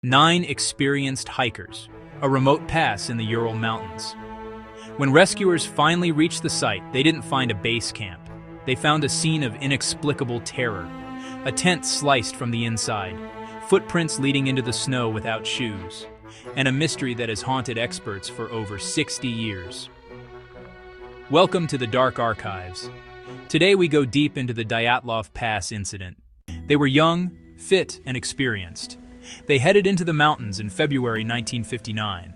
9 experienced hikers, a remote pass in the Ural Mountains. When rescuers finally reached the site, they didn't find a base camp. They found a scene of inexplicable terror. A tent sliced from the inside, footprints leading into the snow without shoes, and a mystery that has haunted experts for over 60 years. Welcome to the Dark Archives. Today we go deep into the Dyatlov Pass Incident. They were young, fit, and experienced. They headed into the mountains in February 1959.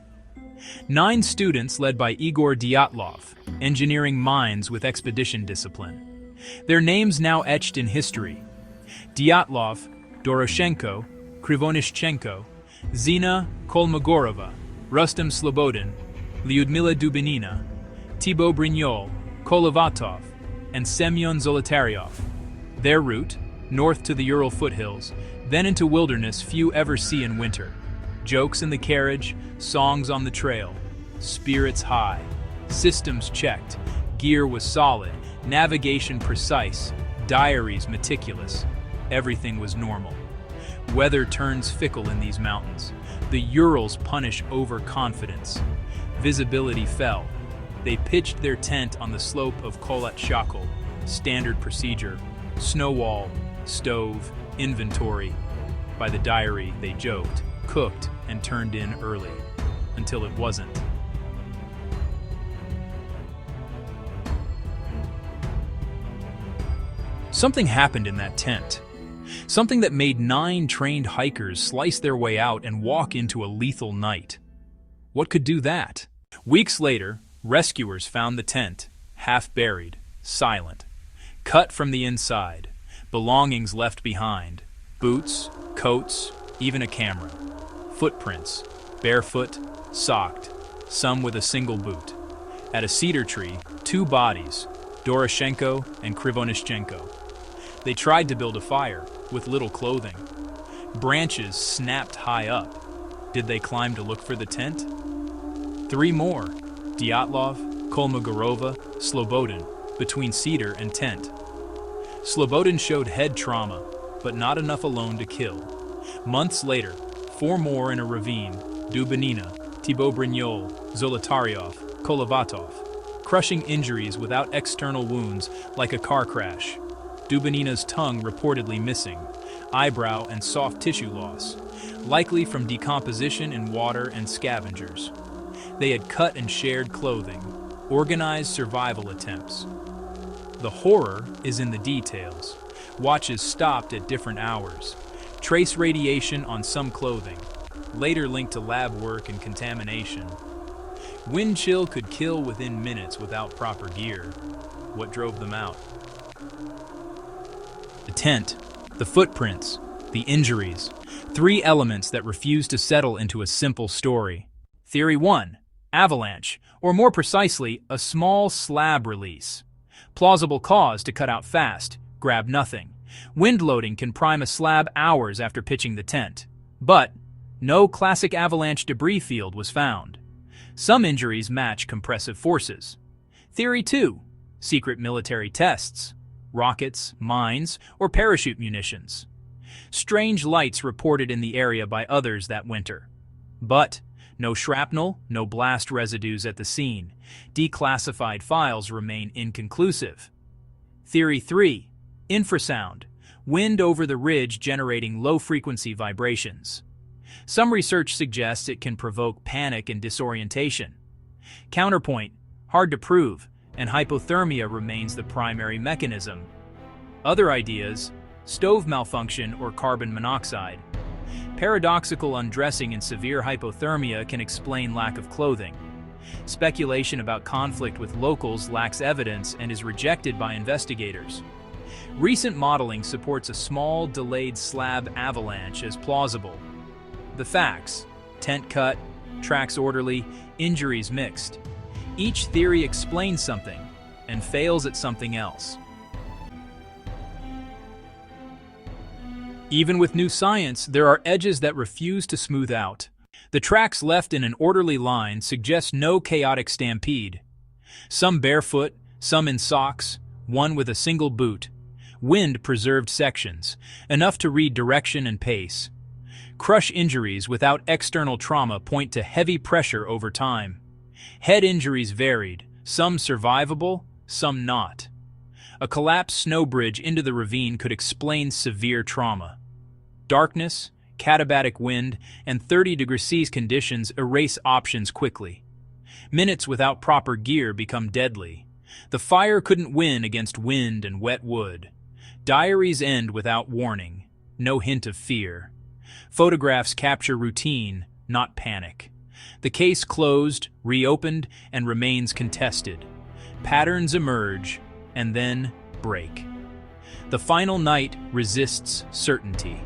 9 students led by Igor Dyatlov, engineering minds with expedition discipline. Their names now etched in history: Dyatlov, Doroshenko, Krivonischenko, Zina Kolmogorova, Rustem Slobodin, Lyudmila Dubinina, Thibaut Brignol, Kolovatov, and Semyon Zolotaryov. Their route, north to the Ural foothills, then into wilderness few ever see in winter. Jokes in the carriage, songs on the trail, spirits high, systems checked, gear was solid, navigation precise, diaries meticulous. Everything was normal. Weather turns fickle in these mountains. The Urals punish overconfidence. Visibility fell. They pitched their tent on the slope of Kholat Shakol. Standard procedure: snow wall, stove, inventory. By the diary, they joked, cooked, and turned in early. Until it wasn't. Something happened in that tent. Something that made 9 trained hikers slice their way out and walk into a lethal night. What could do that? Weeks later, rescuers found the tent, half buried, silent, cut from the inside, belongings left behind, boots, coats, even a camera. Footprints, barefoot, socked, some with a single boot. At a cedar tree, 2 bodies, Doroshenko and Krivonischenko. They tried to build a fire, with little clothing. Branches snapped high up. Did they climb to look for the tent? 3 more, Dyatlov, Kolmogorova, Slobodin, between cedar and tent. Slobodin showed head trauma, but not enough alone to kill. Months later, 4 more in a ravine: Dubinina, Thibaut Brignol, Zolotaryov, Kolovatov. Crushing injuries without external wounds, like a car crash. Dubinina's tongue reportedly missing, eyebrow and soft tissue loss, likely from decomposition in water and scavengers. They had cut and shared clothing, organized survival attempts. The horror is in the details. Watches stopped at different hours. Trace radiation on some clothing, later linked to lab work and contamination. Wind chill could kill within minutes without proper gear. What drove them out? The tent, the footprints, the injuries. 3 elements that refuse to settle into a simple story. Theory 1. Avalanche, or more precisely, a small slab release. Plausible cause to cut out fast, grab nothing. Wind loading can prime a slab hours after pitching the tent. But no classic avalanche debris field was found. Some injuries match compressive forces. Theory 2. Secret military tests. Rockets, mines, or parachute munitions. Strange lights reported in the area by others that winter. But no shrapnel, no blast residues at the scene. Declassified files remain inconclusive. Theory 3. Infrasound. Wind over the ridge generating low-frequency vibrations. Some research suggests it can provoke panic and disorientation. Counterpoint: hard to prove, and hypothermia remains the primary mechanism. Other ideas: stove malfunction or carbon monoxide. Paradoxical undressing in severe hypothermia can explain lack of clothing. Speculation about conflict with locals lacks evidence and is rejected by investigators. Recent modeling supports a small, delayed slab avalanche as plausible. The facts: tent cut, tracks orderly, injuries mixed. Each theory explains something and fails at something else. Even with new science, there are edges that refuse to smooth out. The tracks left in an orderly line suggest no chaotic stampede. Some barefoot, some in socks, one with a single boot. Wind preserved sections, enough to read direction and pace. Crush injuries without external trauma point to heavy pressure over time. Head injuries varied, some survivable, some not. A collapsed snow bridge into the ravine could explain severe trauma. Darkness, katabatic wind, and 30°C conditions erase options quickly. Minutes without proper gear become deadly. The fire couldn't win against wind and wet wood. Diaries end without warning, no hint of fear. Photographs capture routine, not panic. The case closed, reopened, and remains contested. Patterns emerge, and then break. The final night resists certainty.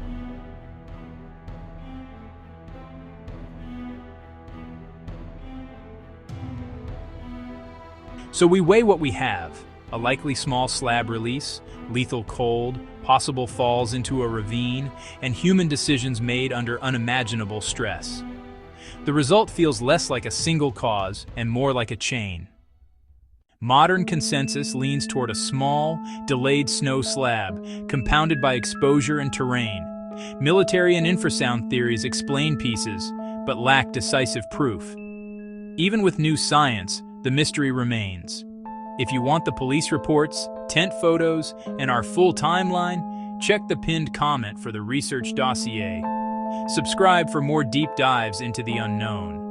So we weigh what we have: a likely small slab release, lethal cold, possible falls into a ravine, and human decisions made under unimaginable stress. The result feels less like a single cause and more like a chain. Modern consensus leans toward a small, delayed snow slab, compounded by exposure and terrain. Military and infrasound theories explain pieces, but lack decisive proof. Even with new science, the mystery remains. If you want the police reports, tent photos, and our full timeline, check the pinned comment for the research dossier. Subscribe for more deep dives into the unknown.